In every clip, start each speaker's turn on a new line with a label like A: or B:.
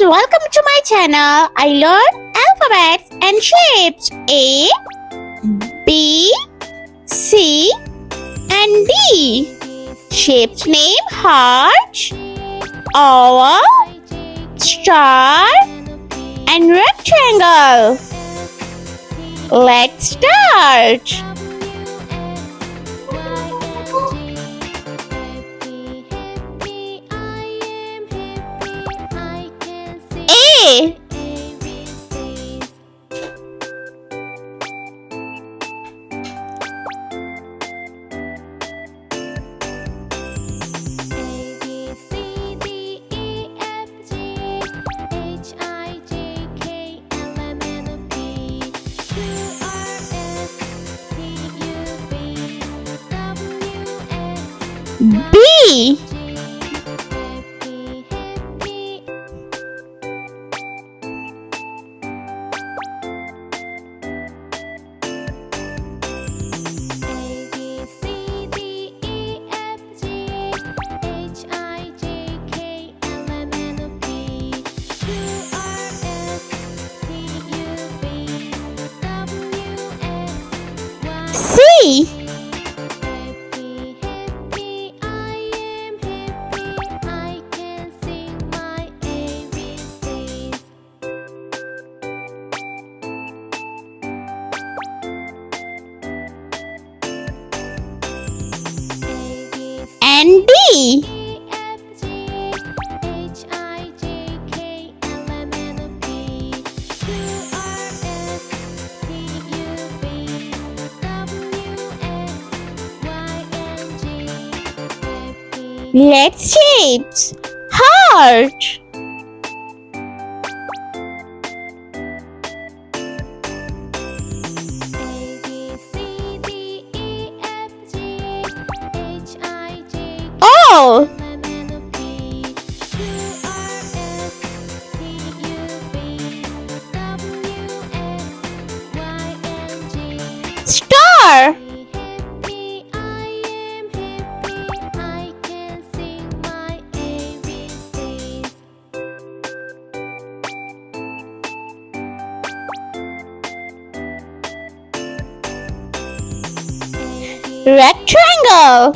A: welcome to my channel. I learn alphabets and shapes A, B, C and D. Shapes name heart, oval, star and rectangle. Let's start. A, B, C, and D. Let's shapes heart, O, star, rectangle,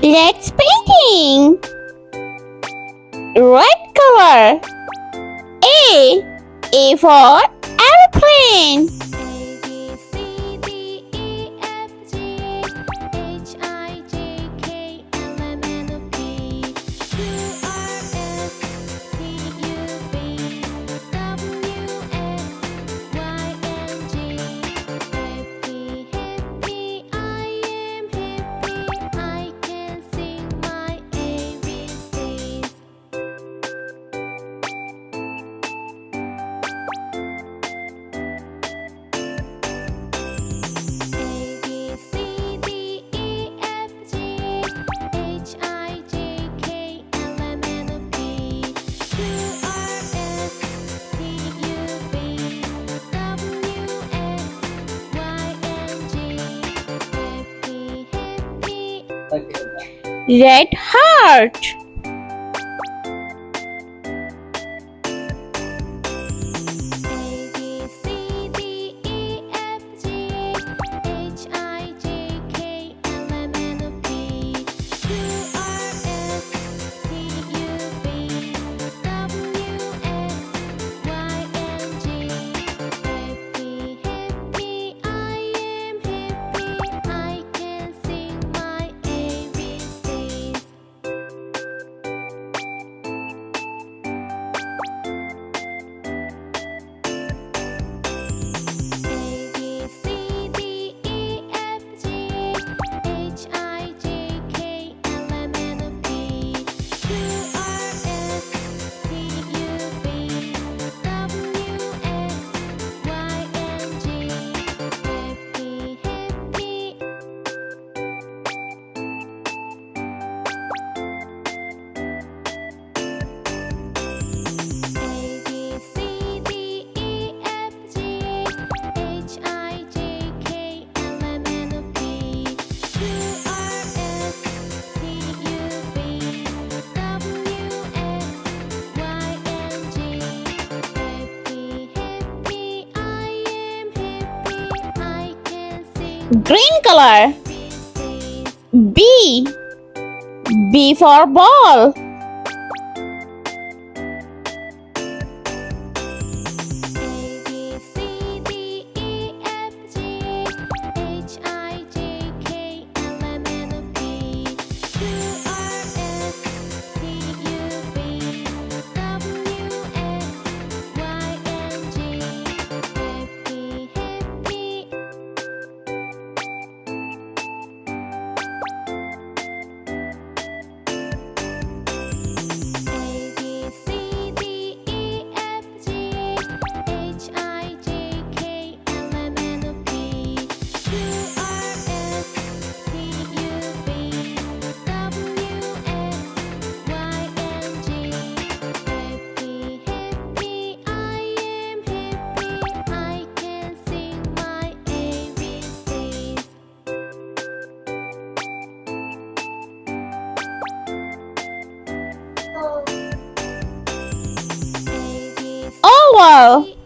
A: let's painting. Red color. A for airplane. Red heart. Green color. B. B for ball. Oval.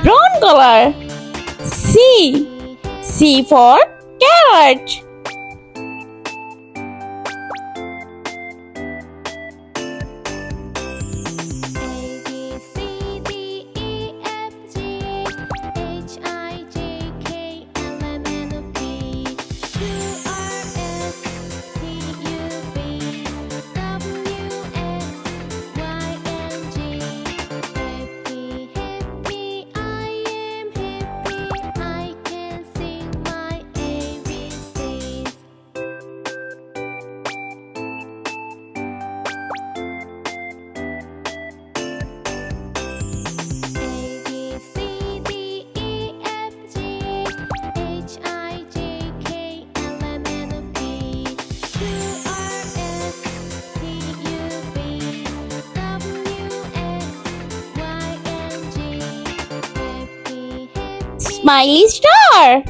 A: Brown color. C. C for carrot. Smiley star.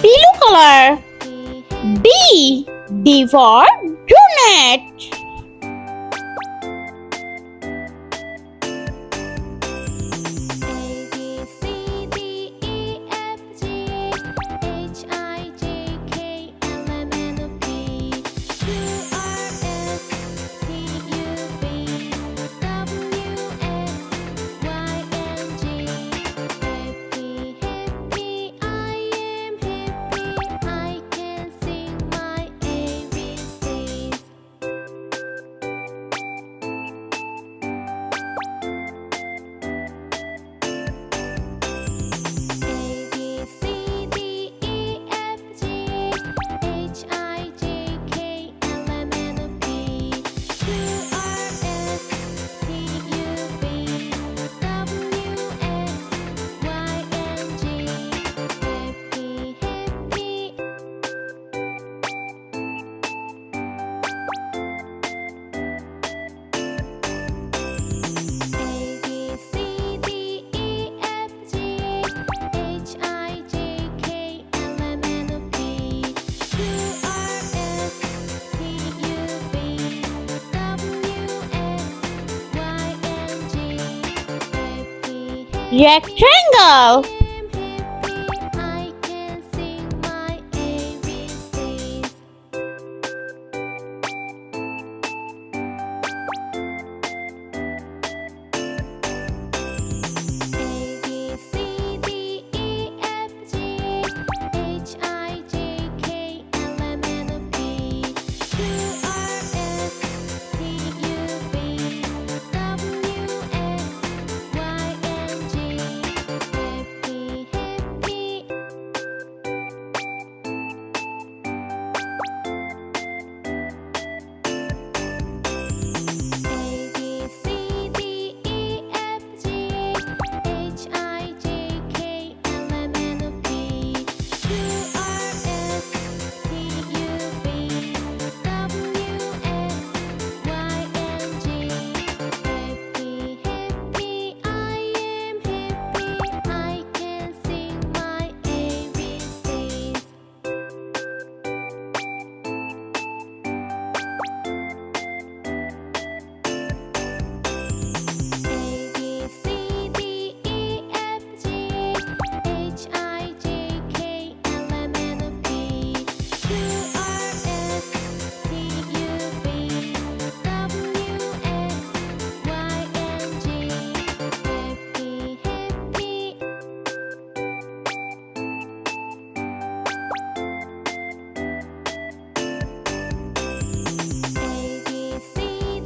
A: Blue color. D. D for donut. rectangle.
B: I can sing my ABCs. A B C D E F G H I J K L M N O P Q R S T U V W X Y and Z. Happy, happy. A B C D E F G H I J K L M N O P Q R S T U V W X Y and Z. Happy, happy. I am happy. I can sing my ABCs. A B C D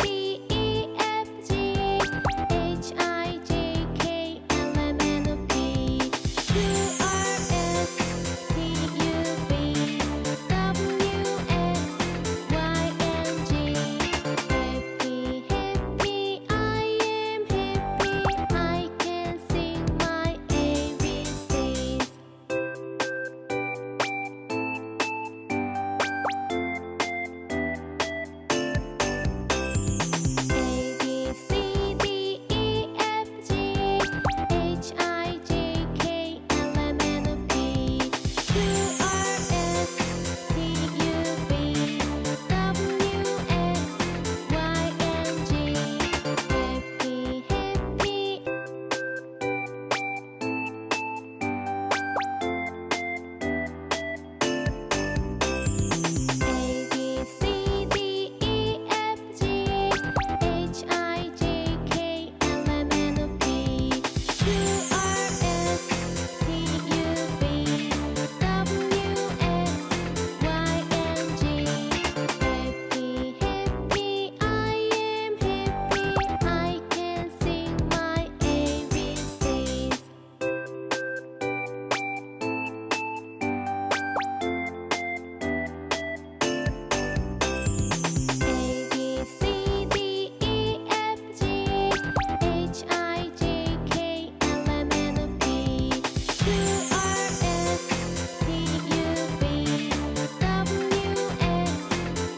B: E F G H I J K L M N O P Q R S T U V W X Y and Z. Happy, happy. A B C D E F G H I J K L M N O P Q R S T U V W X Y and Z. Happy, happy. I am happy. I can sing my ABCs. A B C D E F G H I J K L M N O P Q R S T U V W X Y and Z. Happy, happy. A B C D E F G H I J K L M N O P Q R S T U V W X Y and Z. Happy, happy. I am happy. I can sing my ABCs. A B C D E F G H I J K L M N O P Q R S T U V W X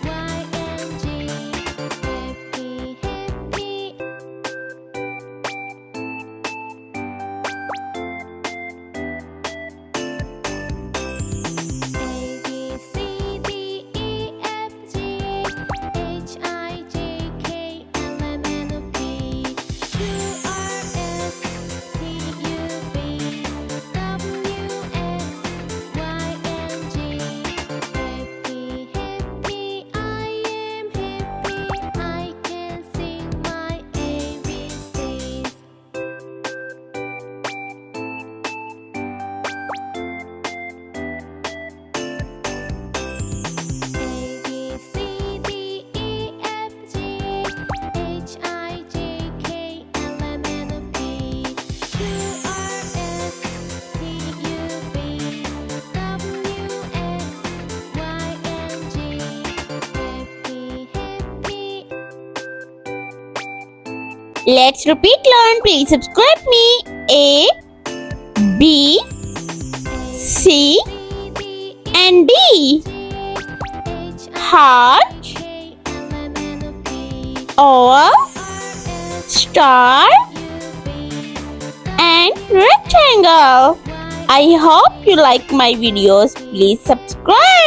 B: Y and Z. Happy, happy. A B C D E F G H I J K L M N O P Q R S T U V W X Y and Z. Happy, happy. I am happy. I can sing my ABCs. A B C D E F G H I J K L M N O P Q R S T U V W X Y and Z. Happy, happy.
A: Let's repeat learn. Please subscribe me. A, B, C, and D. Heart, oval, star, and rectangle. I hope you like my videos. Please subscribe.